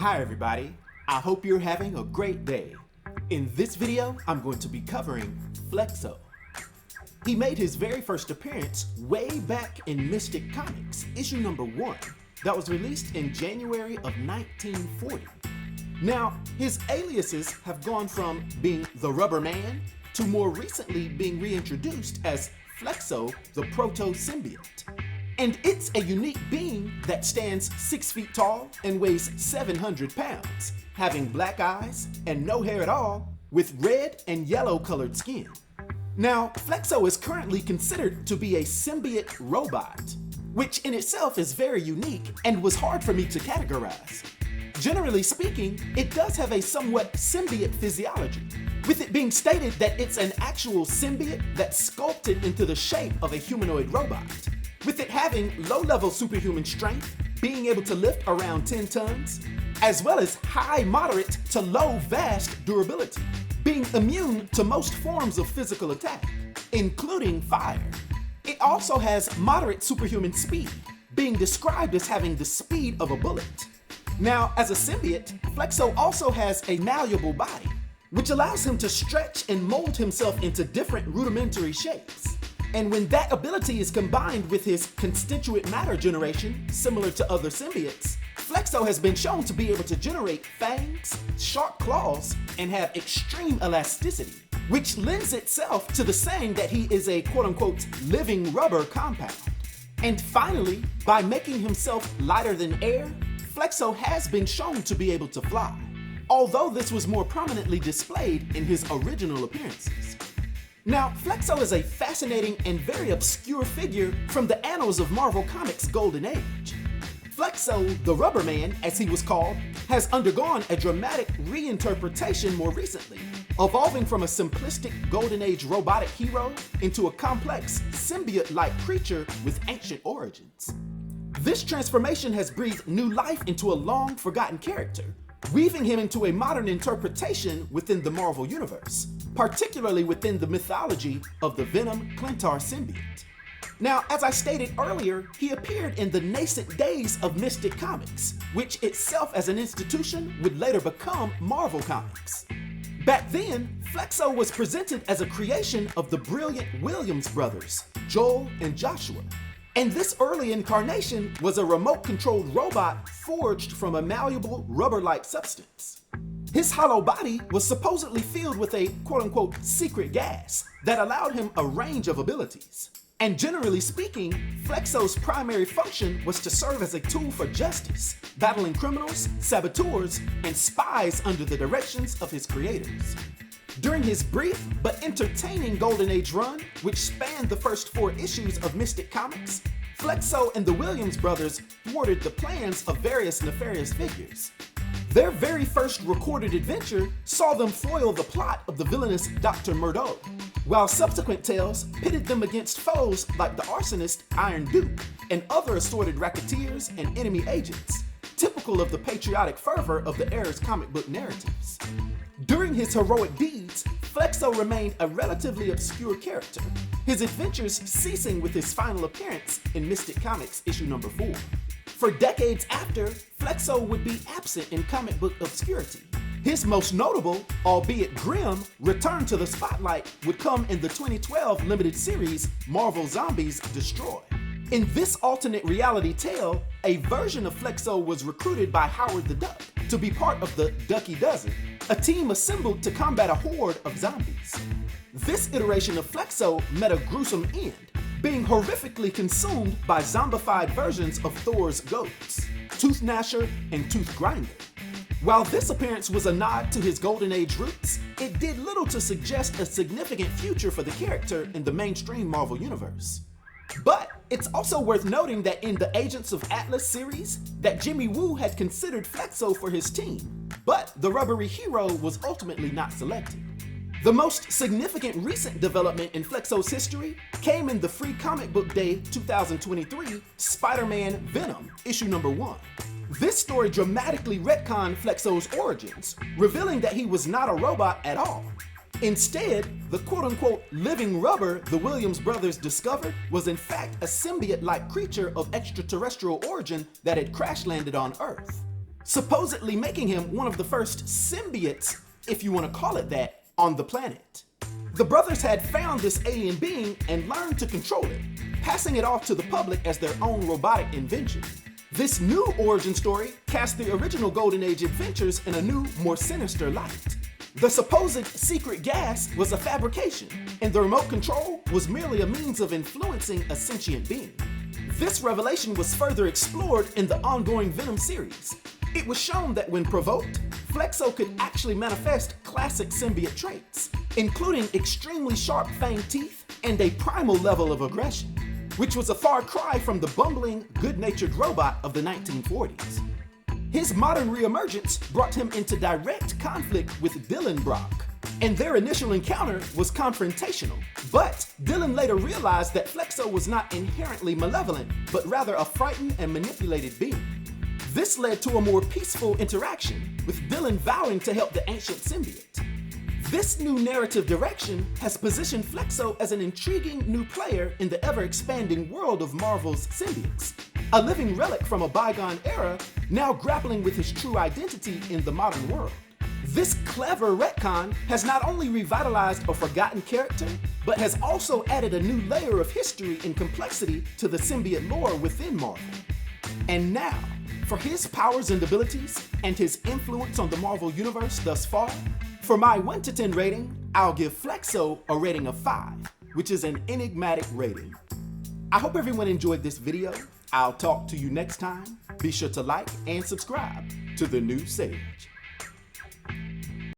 Hi everybody, I hope you're having a great day. In this video, I'm going to be covering Flexo. He made his very first appearance way back in Mystic Comics, issue number 1, that was released in January of 1940. Now, his aliases have gone from being the Rubber Man to more recently being reintroduced as Flexo the Proto-symbiote. And it's a unique being that stands 6 feet tall and weighs 700 pounds, having black eyes and no hair at all, with red and yellow colored skin. Now, Flexo is currently considered to be a symbiote robot, which in itself is very unique and was hard for me to categorize. Generally speaking, it does have a somewhat symbiote physiology, with it being stated that it's an actual symbiote that's sculpted into the shape of a humanoid robot, with it having low-level superhuman strength, being able to lift around 10 tons, as well as high, moderate to low, vast durability, being immune to most forms of physical attack, including fire. It also has moderate superhuman speed, being described as having the speed of a bullet. Now, as a symbiote, Flexo also has a malleable body, which allows him to stretch and mold himself into different rudimentary shapes. And when that ability is combined with his constituent matter generation, similar to other symbiotes, Flexo has been shown to be able to generate fangs, sharp claws, and have extreme elasticity, which lends itself to the saying that he is a quote-unquote living rubber compound. And finally, by making himself lighter than air, Flexo has been shown to be able to fly, although this was more prominently displayed in his original appearances. Now, Flexo is a fascinating and very obscure figure from the annals of Marvel Comics' golden age. Flexo, the Rubber Man, as he was called, has undergone a dramatic reinterpretation more recently, evolving from a simplistic golden age robotic hero into a complex symbiote-like creature with ancient origins. This transformation has breathed new life into a long-forgotten character, weaving him into a modern interpretation within the Marvel Universe, particularly within the mythology of the Venom Klyntar symbiote. Now, as I stated earlier, he appeared in the nascent days of Mystic Comics, which itself as an institution would later become Marvel Comics. Back then, Flexo was presented as a creation of the brilliant Williams brothers, Joel and Joshua. And this early incarnation was a remote-controlled robot forged from a malleable, rubber-like substance. His hollow body was supposedly filled with a quote-unquote secret gas that allowed him a range of abilities. And generally speaking, Flexo's primary function was to serve as a tool for justice, battling criminals, saboteurs, and spies under the directions of his creators. During his brief but entertaining Golden Age run, which spanned the first 4 issues of Mystic Comics, Flexo and the Williams brothers thwarted the plans of various nefarious figures. Their very first recorded adventure saw them foil the plot of the villainous Dr. Murdo, while subsequent tales pitted them against foes like the arsonist Iron Duke and other assorted racketeers and enemy agents, typical of the patriotic fervor of the era's comic book narratives. During his heroic deeds, Flexo remained a relatively obscure character, his adventures ceasing with his final appearance in Mystic Comics issue number 4. For decades after, Flexo would be absent in comic book obscurity. His most notable, albeit grim, return to the spotlight would come in the 2012 limited series Marvel Zombies Destroy. In this alternate reality tale, a version of Flexo was recruited by Howard the Duck to be part of the Ducky Dozen, a team assembled to combat a horde of zombies. This iteration of Flexo met a gruesome end, being horrifically consumed by zombified versions of Thor's goats, Tooth Gnasher and Tooth Grinder. While this appearance was a nod to his Golden Age roots, it did little to suggest a significant future for the character in the mainstream Marvel Universe. But it's also worth noting that in the Agents of Atlas series, that Jimmy Woo had considered Flexo for his team, but the rubbery hero was ultimately not selected. The most significant recent development in Flexo's history came in the Free Comic Book Day 2023 Spider-Man Venom, issue number 1. This story dramatically retconned Flexo's origins, revealing that he was not a robot at all. Instead, the quote-unquote living rubber the Williams brothers discovered was in fact a symbiote-like creature of extraterrestrial origin that had crash-landed on Earth. supposedly making him one of the first symbiotes, if you want to call it that, on the planet. The brothers had found this alien being and learned to control it, passing it off to the public as their own robotic invention. This new origin story cast the original Golden Age adventures in a new, more sinister light. The supposed secret gas was a fabrication, and the remote control was merely a means of influencing a sentient being. This revelation was further explored in the ongoing Venom series. It was shown that when provoked, Flexo could actually manifest classic symbiote traits, including extremely sharp fanged teeth and a primal level of aggression, which was a far cry from the bumbling, good-natured robot of the 1940s. His modern reemergence brought him into direct conflict with Dylan Brock, and their initial encounter was confrontational. But Dylan later realized that Flexo was not inherently malevolent, but rather a frightened and manipulated being. This led to a more peaceful interaction, with Dylan vowing to help the ancient symbiote. This new narrative direction has positioned Flexo as an intriguing new player in the ever-expanding world of Marvel's symbiotes, a living relic from a bygone era, now grappling with his true identity in the modern world. This clever retcon has not only revitalized a forgotten character, but has also added a new layer of history and complexity to the symbiote lore within Marvel. And now, for his powers and abilities, and his influence on the Marvel Universe thus far, for my 1 to 10 rating, I'll give Flexo a rating of 5, which is an enigmatic rating. I hope everyone enjoyed this video. I'll talk to you next time. Be sure to like and subscribe to The New Sage.